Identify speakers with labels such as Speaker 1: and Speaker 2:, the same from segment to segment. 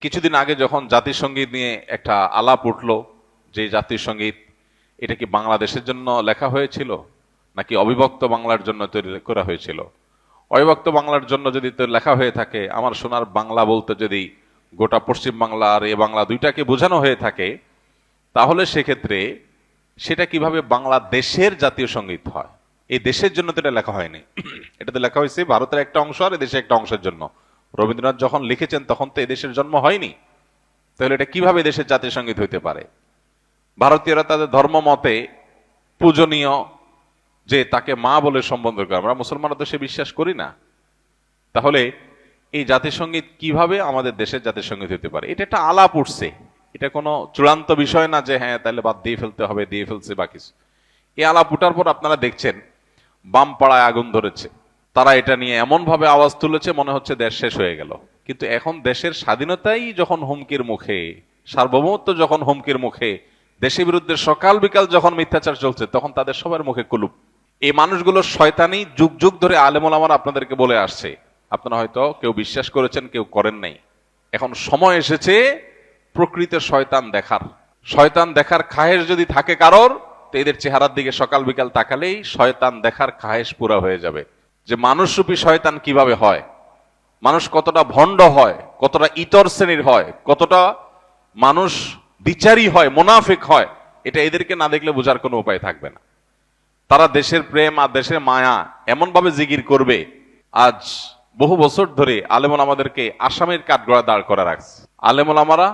Speaker 1: কিছুদিন আগে যখন জাতীয় সঙ্গীত নিয়ে একটা আলাপ উঠলো, যে জাতীয় সঙ্গীত এটা কি বাংলাদেশের জন্য লেখা হয়েছিল নাকি অবিভক্ত বাংলার জন্য তৈরি করা হয়েছিল? অবিভক্ত বাংলার জন্য যদি তো লেখা হয়ে থাকে, আমার সোনার বাংলা বলতে যদি গোটা পশ্চিম বাংলা আর এ বাংলা দুইটাকে বোঝানো হয়ে থাকে, তাহলে সেক্ষেত্রে সেটা কিভাবে বাংলাদেশের জাতীয় সঙ্গীত হয়? এই দেশের জন্য তো এটা লেখা হয়নি। এটাতে লেখা হয়েছে ভারতের একটা অংশ আর এদেশের একটা অংশের জন্য। রবীন্দ্রনাথ যখন লিখেছেন তখন তো এদেশের জন্ম হয়নি, তাহলে এটা কিভাবে দেশের জাতীয় সঙ্গীত হইতে পারে? ভারতীয়রা তাদের ধর্ম মতে পূজনীয়, যে তাকে মা বলে সম্বোধন করে, আমরা মুসলমানরা তো সে বিশ্বাস করি না। তাহলে এই জাতীয় সঙ্গীত কিভাবে আমাদের দেশের জাতীয় সঙ্গীত হতে পারে? এটা একটা আলাপ উঠছে, এটা কোনো চূড়ান্ত বিষয় না যে হ্যাঁ তাহলে বাদ দিয়ে ফেলতে হবে, দিয়ে ফেলছে বা কিছু। এই আলাপ উঠার পর আপনারা দেখছেন বাম পাড়ায় আগুন ধরেছে, তারা এটা নিয়ে এমন ভাবে আওয়াজ তুলেছে মনে হচ্ছে দেশ শেষ হয়ে গেল। কিন্তু এখন দেশের স্বাধীনতাই যখন হুমকির মুখে, সার্বভৌমত্ব যখন হুমকির মুখে, দেশের বিরুদ্ধে সকাল বিকাল যখন মিথ্যাচার চলছে, তখন তাদের সবার মুখে কুলুপ। এই মানুষগুলোর শয়তানি যুগ যুগ ধরে আলেম ওলামারা আপনাদেরকে বলে আসছে, আপনারা হয়তো কেউ বিশ্বাস করেছেন, কেউ করেন নাই। এখন সময় এসেছে প্রকৃত শয়তান দেখার। শয়তান দেখার খায়েশ যদি থাকে কারোর, তো এদের চেহারার দিকে সকাল বিকাল তাকালেই শয়তান দেখার খায়েশ পুরা হয়ে যাবে, যে মানুষরূপী শয়তান কিভাবে হয়, মানুষ কতটা ভণ্ড হয়, কতটা ইতর শ্রেণীর হয়, কতটা মানুষ বিচারী হয়, মুনাফিক হয়। এটা এদেরকে না দেখলে বোঝার কোনো উপায় থাকবে না। তারা দেশের প্রেম আর দেশের মায়া এমন ভাবে জিগির করবে। আজ বহু বছর ধরে আলেমুল আমাদেরকে আসামের কাঠগড়া দাঁড় করা রাখছে। আলেমুল আমারা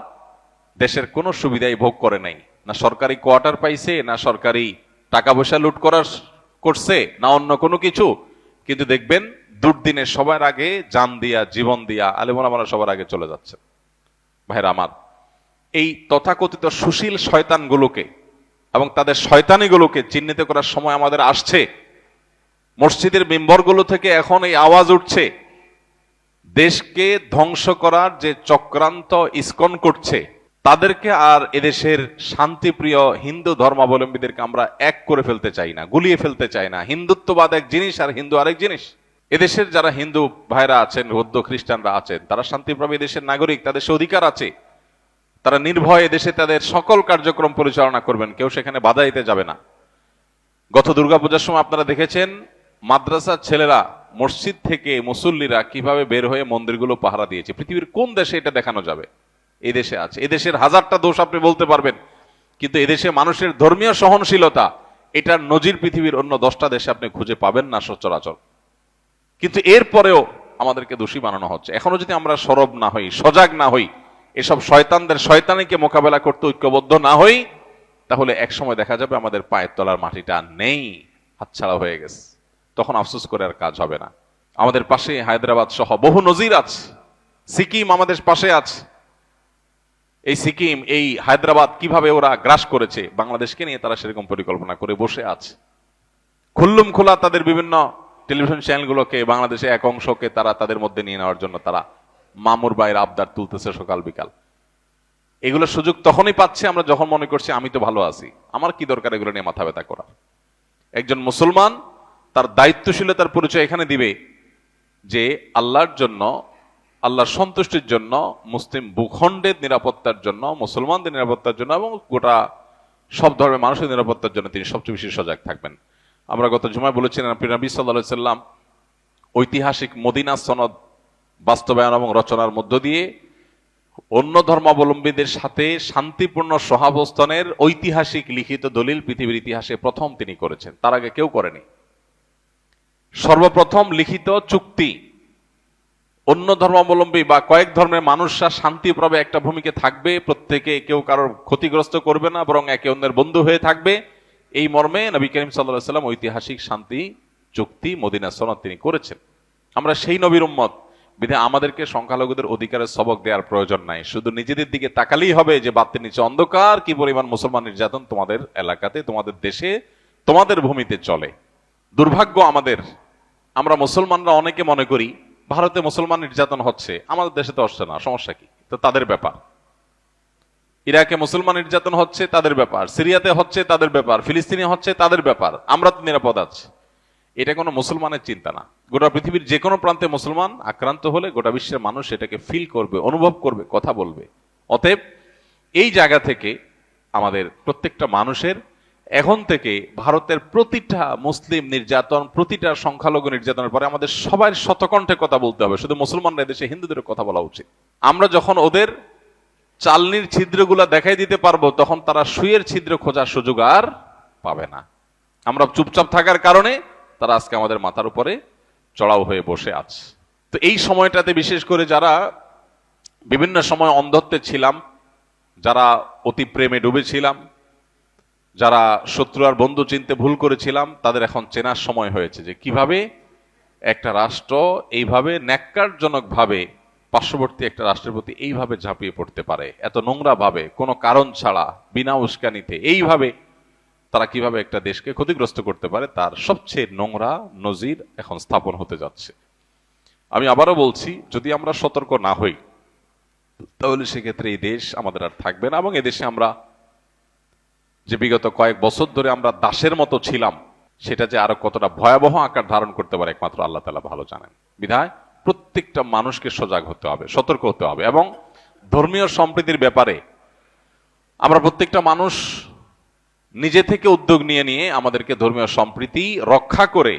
Speaker 1: দেশের কোনো সুবিধাই ভোগ করে নাই, না সরকারি কোয়ার্টার পাইছে, না সরকারি টাকা পয়সা লুট করার করছে, না অন্য কোনো কিছু। কিন্তু দেখবেন দুর্দিনে সবার আগে জান দিয়া, জীবন দিয়া আলেমুল আমারা সবার আগে চলে যাচ্ছে। ভাইরা আমার, এই তথাকথিত সুশীল শয়তানগুলোকে এবং তাদের শয়তানিগুলোকে চিহ্নিত করার সময় আমাদের আসছে। মসজিদের মিম্বরগুলো থেকে এখন এই আওয়াজ উঠছে, দেশকে ধ্বংস করার যে চক্রান্ত ইসকন করছে, তাদেরকে আর এদেশের শান্তিপ্রিয় হিন্দু ধর্মাবলম্বীদেরকে আমরা এক করে ফেলতে চাই না, গুলিয়ে ফেলতে চাই না। হিন্দুত্ববাদ এক জিনিস আর হিন্দু আরেক জিনিস। এদেশের যারা হিন্দু ভাইরা আছেন, বৌদ্ধ খ্রিস্টানরা আছেন, তারা শান্তিপ্রমী দেশের নাগরিক, তাদের সে অধিকার আছে। তারা নির্ভয়ে দেশে তাদের সকল কার্যক্রম পরিচালনা করবেন, কেউ সেখানে বাধা দিতে যাবে না। গত দুর্গাপূজার সময় আপনারা দেখেছেন মাদ্রাসার ছেলেরা, মসজিদ থেকে মুসল্লিরা কিভাবে বের হয়ে মন্দিরগুলো পাহারা দিয়েছে। পৃথিবীর কোন দেশে এটা দেখানো যাবে? এই দেশে আছে। এদেশের হাজারটা দোষ আপনি বলতে পারবেন, কিন্তু এদেশে মানুষের ধর্মীয় সহনশীলতা, এটার নজির পৃথিবীর অন্য 10টা দেশে আপনি খুঁজে পাবেন না সচরাচর। কিন্তু এরপরেও আমাদেরকে দোষী বানানো হচ্ছে। এখনো যদি আমরা সরব না হই, সজাগ না হই, এসব শয়তানদের শয়তানিকে মোকাবেলা করতে ঐক্যবদ্ধ না হই, তাহলে এক সময় দেখা যাবে আমাদের পায়ের তলার মাটিটা নেই, হাতছাড়া হয়ে গেছে। তখন আফসোস করে আর কাজ হবে না। আমাদের পাশে হায়দ্রাবাদ সহ বহু নজির আছে। সিকিম আমাদের পাশে আছে। এই সিকিম, এই হায়দ্রাবাদ কিভাবে ওরা গ্রাস করেছে বাংলাদেশকে নিয়ে, তারা সেরকম পরিকল্পনা করে বসে আছে। খুল্লুম খোলা তাদের বিভিন্ন টেলিভিশন চ্যানেলগুলোকে, বাংলাদেশে এক অংশকে তারা তাদের মধ্যে নিয়ে নেওয়ার জন্য তারা মামুর বাইর আবদার তুলতেছে সকাল বিকাল। এগুলো সুযোগ তখনই পাচ্ছে আমরা যখন মনে করছি আমি তো ভালো আছি, আমার কি দরকার এগুলো নিয়ে মাথা ব্যথা করার। একজন মুসলমান তার দায়িত্বশীলতার পরিচয় এখানে দিবে যে আল্লাহর জন্য, আল্লাহর সন্তুষ্টির জন্য, মুসলিম ভূখণ্ডের নিরাপত্তার জন্য, মুসলমানদের নিরাপত্তার জন্য এবং গোটা সব ধর্মের মানুষের নিরাপত্তার জন্য তিনি সবচেয়ে বেশি সজাগ থাকবেন। আমরা গত জুমায় বলেছিলেন, নবী সাল্লাল্লাহু আলাইহি সাল্লাম ঐতিহাসিক মদিনা সনদ বাস্তবায়ন এবং রচনার মধ্য দিয়ে অন্য ধর্মাবলম্বীদের সাথে শান্তিপূর্ণ সহাবস্থানের ঐতিহাসিক লিখিত দলিল পৃথিবীর ইতিহাসে প্রথম তিনি করেছেন, তার আগে কেউ করেনি। সর্বপ্রথম লিখিত চুক্তি, অন্য ধর্মাবলম্বী বা কয়েক ধর্মের মানুষরা শান্তিভাবে একটা ভূমিকে থাকবে, প্রত্যেকে কেউ কারোর ক্ষতিগ্রস্ত করবে না, বরং একে অন্যের বন্ধু হয়ে থাকবে, এই মর্মে নবী করিম সাল্লাল্লাহু আলাইহি সাল্লাম ঐতিহাসিক শান্তি চুক্তি মদিনা সনদ তিনি করেছেন। আমরা সেই নবীর উম্মত, বিধায় আমাদেরকে সংখ্যালঘুদের অধিকারের সবক দেওয়ার প্রয়োজন নাই। শুধু নিজেদের দিকে তাকালেই হবে যে বাতির নিচে অন্ধকার, কি পরিমাণ মুসলমান নির্যাতন তোমাদের এলাকাতে, তোমাদের দেশে, তোমাদের ভূমিতে চলে। দুর্ভাগ্য আমাদের, আমরা মুসলমানরা অনেকে মনে করি ভারতে মুসলমান নির্যাতন হচ্ছে, আমাদের দেশে তো হচ্ছে না, সমস্যা কি? তো তাদের ব্যাপার। ইরাকে মুসলমান নির্যাতন হচ্ছে, তাদের ব্যাপার। সিরিয়াতে হচ্ছে, তাদের ব্যাপার। ফিলিস্তিনে হচ্ছে, তাদের ব্যাপার। আমরা তো নিরাপদ আছি। এটা কোনো মুসলমানের চিন্তা না। গোটা পৃথিবীর যে কোনো প্রান্তে মুসলমান আক্রান্ত হলে গোটা বিশ্বের মানুষ এটাকে ফিল করবে, অনুভব করবে, কথা বলবে। অতএব এই জায়গা থেকে আমাদের প্রত্যেকটা মানুষের এখন থেকে ভারতের প্রতিটা মুসলিম নির্যাতন, প্রতিটা সংখ্যালঘু নির্যাতনের পরে আমাদের সবার শতকণ্ঠে কথা বলতে হবে। শুধু মুসলমানরা দেশে হিন্দুদের কথা বলা উচিত। আমরা যখন ওদের চালনির ছিদ্রগুলা দেখাই দিতে পারবো, তখন তারা সুইয়ের ছিদ্র খোঁজার সুযোগ আর পাবে না। আমরা চুপচাপ থাকার কারণে তারা আজকে আমাদের মাথার উপরে চড়াও হয়ে বসে আছে। তো এই সময়টাতে বিশেষ করে যারা বিভিন্ন সময় অন্ধত্বে ছিলাম, যারা অতি প্রেমে ডুবেছিলাম, যারা শত্রু আর বন্ধু চিনতে ভুল করেছিলাম, তাদের এখন চেনার সময় হয়েছে যে কিভাবে একটা রাষ্ট্র এইভাবে ন্যাক্কারজনক ভাবে পার্শ্ববর্তী একটা রাষ্ট্রের প্রতি এইভাবে ঝাঁপিয়ে পড়তে পারে, এত নোংরা ভাবে, কোনো কারণ ছাড়া, বিনা উস্কানিতে এইভাবে তারা কিভাবে একটা দেশকে ক্ষতিগ্রস্ত করতে পারে, তার সবচেয়ে নোংরা নজির এখন স্থাপন হতে যাচ্ছে। আমি আবারও বলছি, যদি আমরা সতর্ক না হই তাহলে সেক্ষেত্রে এই দেশ আমাদের আর থাকবে না, এবং এদেশে আমরা যে বিগত কয়েক বছর ধরে আমরা দাসের মতো ছিলাম, সেটা যে আরো কতটা ভয়াবহ আকার ধারণ করতে পারে একমাত্র আল্লাহ তাআলা ভালো জানেন। বিধায় প্রত্যেকটা মানুষকে সজাগ হতে হবে, সতর্ক হতে হবে। এবং ধর্মীয় সম্প্রীতির ব্যাপারে আমরা প্রত্যেকটা মানুষ নিজে থেকে উদ্যোগ নিয়ে নিয়ে আমাদেরকে ধর্মীয় সম্প্রীতি রক্ষা করে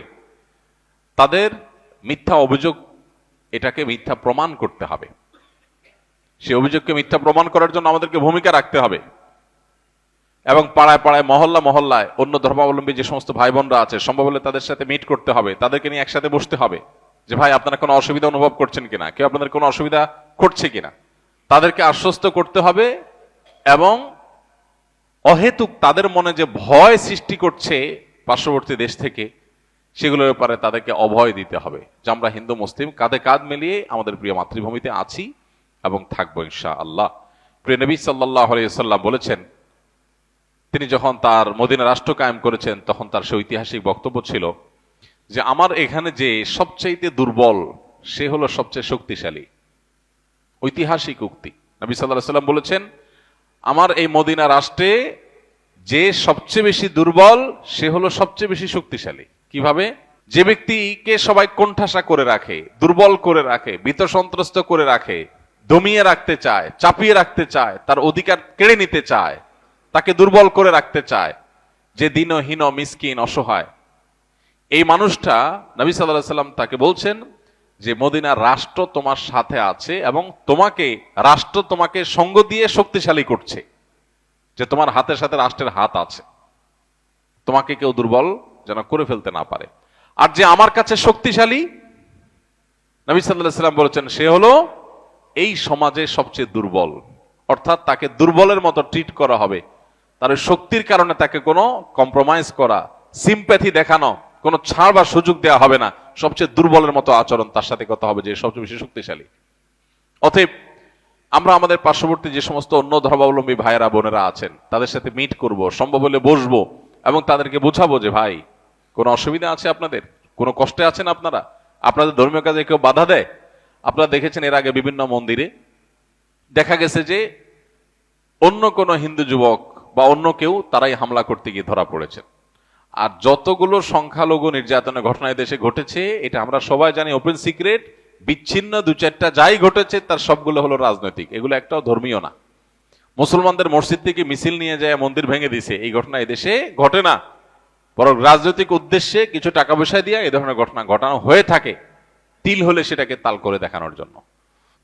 Speaker 1: তাদের মিথ্যা অভিযোগ, এটাকে মিথ্যা প্রমাণ করতে হবে। সেই অভিযোগকে মিথ্যা প্রমাণ করার জন্য আমাদেরকে ভূমিকা রাখতে হবে। এবং পাড়ায় পাড়ায়, মহল্লা মহল্লায় অন্য ধর্মাবলম্বী যে সমস্ত ভাই বোনরা আছে, সম্ভব হলে তাদের সাথে মিট করতে হবে, তাদেরকে নিয়ে একসাথে বসতে হবে যে ভাই আপনারা কোনো অসুবিধা অনুভব করছেন কিনা, কেউ আপনাদের কোনো অসুবিধা করছে কিনা, তাদেরকে আশ্বস্ত করতে হবে। এবং অহেতুক তাদের মনে যে ভয় সৃষ্টি করছে পার্শ্ববর্তী দেশ থেকে, সেগুলোর ব্যাপারে তাদেরকে অভয় দিতে হবে যে আমরা হিন্দু মুসলিম কাঁধে কাঁধ মিলিয়ে আমাদের প্রিয় মাতৃভূমিতে আছি এবং থাকবো ইনশাআল্লাহ। প্রিয় নবী সাল্লাল্লাহু আলাইহি ওয়াসাল্লাম বলেছেন, তিনি যখন তার মদিনা রাষ্ট্র কায়েম করেছেন, তখন তার সে ঐতিহাসিক বক্তব্য ছিল যে আমার এখানে যে সবচাইতে দুর্বল, সে হলো সবচেয়ে শক্তিশালী। ঐতিহাসিক উক্তি। নবী সাল্লাল্লাহু আলাইহি ওয়াসাল্লাম বলেছেন, আমার এই মদিনা রাষ্ট্রে যে সবচেয়ে বেশি দুর্বল, সে হলো সবচেয়ে বেশি শক্তিশালী। কিভাবে? যে ব্যক্তিকে সবাই কোণঠাসা করে রাখে, দুর্বল করে রাখে, ভীত সন্ত্রস্ত করে রাখে, দমিয়ে রাখতে চায়, চাপিয়ে রাখতে চায়, তার অধিকার কেড়ে নিতে চায়, তাকে দুর্বল করে রাখতে চায়, যে দীনহীন, মিসকিন, অসহায়, এই মানুষটা, নবী সাল্লাল্লাহু আলাইহি ওয়াসাল্লাম তাকে বলছেন যে মদিনার রাষ্ট্র তোমার সাথে আছে এবং রাষ্ট্র তোমাকে সঙ্গ দিয়ে শক্তিশালী করছে, যে তোমার হাতের সাথে রাষ্ট্রের হাত আছে, তোমাকে কেউ দুর্বল যেন করে ফেলতে না পারে। আর যে আমার কাছে শক্তিশালী, নবী সাল্লাল্লাহু আলাইহি ওয়াসাল্লাম বলেছেন, সে হলো এই সমাজে সবচেয়ে দুর্বল। অর্থাৎ তাকে দুর্বলের মতো ট্রিট করা হবে, তার শক্তির কারণে তাকে কোনো কম্প্রোমাইজ করা, সিম্প্যাথি দেখানো, কোনো ছাড় বা সুযোগ দেওয়া হবে না। সবচেয়ে দুর্বলের মতো আচরণ তার সাথে কথা হবে, যে সবচেয়ে বেশি শক্তিশালী। অতএব আমরা আমাদের পার্শ্ববর্তী যে সমস্ত অন্য ধর্মাবলম্বী ভাইয়েরা বোনেরা আছেন, তাদের সাথে মিট করব, সম্ভব হলে বসবো এবং তাদেরকে বোঝাবো যে ভাই, কোনো অসুবিধা আছে আপনাদের, কোনো কষ্টে আছেন আপনারা, আপনাদের ধর্মীয় কাজে কেউ বাধা দেয়? আপনারা দেখেছেন এর আগে বিভিন্ন মন্দিরে দেখা গেছে যে অন্য কোনো হিন্দু যুবক বা অন্য কেউ, তারাই হামলা করতে গিয়ে ধরা পড়েছেন। আর যতগুলো সংখ্যালঘু নির্যাতনের ঘটনা দেশে ঘটেছে, এটা আমরা সবাই জানি, ওপেন সিক্রেট। বিচ্ছিন্ন দু চারটা যাই ঘটেছে, তার সবগুলো হলো রাজনৈতিক, এগুলো একটাও ধর্মীয় না। মুসলমানদের মসজিদ থেকে মিছিল নিয়ে যায় মন্দির ভেঙে দিছে, এই ঘটনা এদেশে ঘটে না, বরং রাজনৈতিক উদ্দেশ্যে কিছু টাকা পয়সা দিয়ে এই ধরনের ঘটনা ঘটানো হয়ে থাকে, তিল হলে সেটাকে তাল করে দেখানোর জন্য।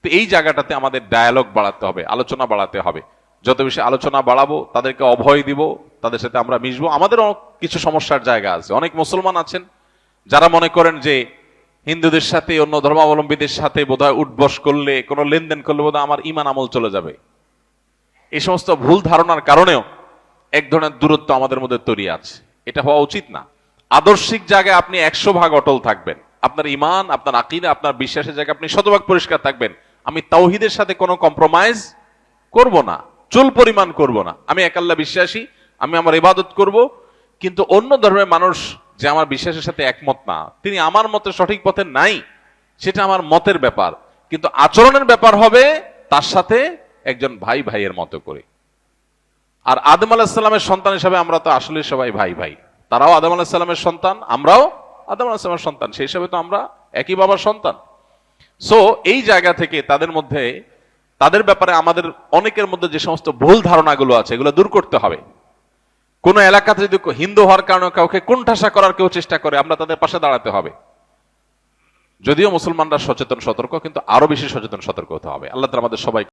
Speaker 1: তো এই জায়গাটাতে আমাদের ডায়ালগ বাড়াতে হবে, আলোচনা বাড়াতে হবে। যত বেশি আলোচনা বাড়াবো, তাদেরকে অভয় দিব, তাদের সাথে আমরা মিশবো। আমাদেরও কিছু সমস্যার জায়গা আছে। অনেক মুসলমান আছেন যারা মনে করেন যে হিন্দুদের সাথে, অন্য ধর্মাবলম্বীদের সাথে বোধহয় উঠবস করলে, কোনো লেনদেন করলে বোধহয় আমার ঈমান আমল চলে যাবে। এই সমস্ত ভুল ধারণার কারণেও এক ধরনের দূরত্ব আমাদের মধ্যে তৈরি আছে। এটা হওয়া উচিত না। আদর্শিক জায়গায় আপনি 100% অটল থাকবেন, আপনার ঈমান, আপনার আকীদা, আপনার বিশ্বাসের জায়গায় আপনি 100% পরিষ্কার থাকবেন। আমি তাওহীদের সাথে কোনো কম্প্রোমাইজ করব না, চুল পরিমাণ করব না। আমি এক আল্লাহ বিশ্বাসী, আমি আমার ইবাদত করব, কিন্তু অন্য ধর্মের মানুষ যে আমার বিশ্বাসের সাথে একমত না, তিনি আমার মতে সঠিক পথে নাই, সেটা আমার মতের ব্যাপার, কিন্তু আচরণের ব্যাপার হবে তার সাথে একজন ভাই ভাইয়ের মতো করে। আর আদম আলাইহিস সালামের সন্তান হিসেবে আমরা তো আসলে সবাই ভাই ভাই। তারাও আদম আলাইহিস সালামের সন্তান, আমরাও আদম আলাইহিস সন্তান, সেই হিসাবে তো আমরা একই বাবার সন্তান। সো এই জায়গা থেকে তাদের মধ্যে, তাদের ব্যাপারে আমাদের অনেকের মধ্যে যে সমস্ত ভুল ধারণাগুলো আছে এগুলো দূর করতে হবে। কোন এলাকাতে যদি হিন্দু হওয়ার কারণে কাউকে কোণঠাসা করার কেউ চেষ্টা করে, আমরা তাদের পাশে দাঁড়াতে হবে। যদিও মুসলমানরা সচেতন সতর্ক, কিন্তু আরো বেশি সচেতন সতর্ক হতে হবে। আল্লাহ তাআলা আমাদের সবাই